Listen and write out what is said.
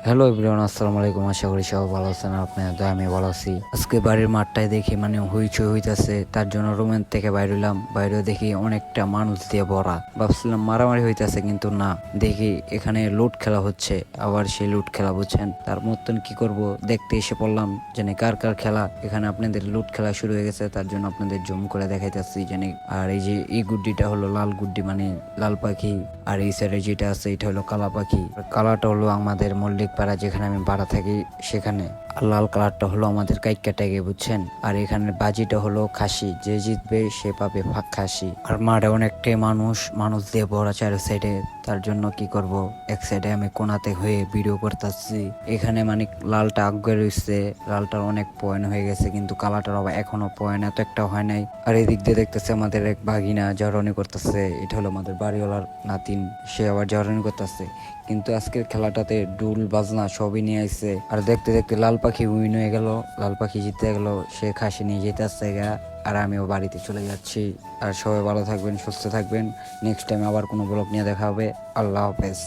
Hello everyone, আসসালামু আলাইকুম। আশা করি সবাই ভালো আছেন। আপনাদের আমি ভালো আছি। আজকে বাড়ির মাঠটায় দেখি হইচই হইতাছে, তার জন্য রুমের থেকে বাইরে হইলাম। বাইরে দেখি অনেকটা মানুষ দিয়ে ভরা। ভাবছিলাম মারামারি হইতাছে, কিন্তু না, দেখি এখানে লুট খেলা হচ্ছে। আবার সেই লুট খেলা, বুঝছেন, তার মতন কি করব দেখতে এসে পড়লাম জানি কার কার খেলা। এখানে আপনাদের লুট খেলা শুরু হয়ে গেছে, তার জন্য আপনাদের জুম করে দেখাইতেছি জানি। আর এই যে এই গুড্ডিটা হলো লাল গুড্ডি, লাল পাখি। আর এই সাইডে যেটা আছে এটা হলো কালা পাখি। কালাটা হলো আমাদের মল্লিক পাড়া, যেখানে আমি ভাড়া থাকি সেখানে। আর লাল কালারটা হলো আমাদের কাইক্কা ট্যাগে, বুঝছেন। আর এখানে বাজিটা হলো খাসি, যে জিতবে সে পাবে খাসি। আর মাঠে অনেকটাই মানুষ দিয়ে ভরা চার সাইডে। তার জন্য কি করব, এক সাইডে আমি কোনাতে হয়ে ভিডিও করতেছি। এখানে লালটা আগে রয়েছে, লালটার অনেক পয়েন্ট হয়ে গেছে, কিন্তু কালাটার আবার এখনো পয়েন্ট এত একটা হয় নাই। আর এদিক দিয়ে দেখতেছে আমাদের এক ভাগিনা জ্বালানি করতেছে। এটা হলো আমাদের বাড়িওয়ালার নাতিন, সে আবার জ্বালানি করতেছে। কিন্তু আজকের খেলাটাতে ডুল বাজনা সবই নিয়ে আসছে। আর দেখতে দেখতে লাল পাখি উইন হয়ে গেল, লাল পাখি জিতে গেল, সে খাসি নিয়ে যেতে আসছে গা। আর আমিও বাড়িতে চলে যাচ্ছি। আর সবাই ভালো থাকবেন, সুস্থ থাকবেন। নেক্সট টাইম আবার কোনো ব্লগ নিয়ে দেখা হবে। আল্লাহ হাফেজ।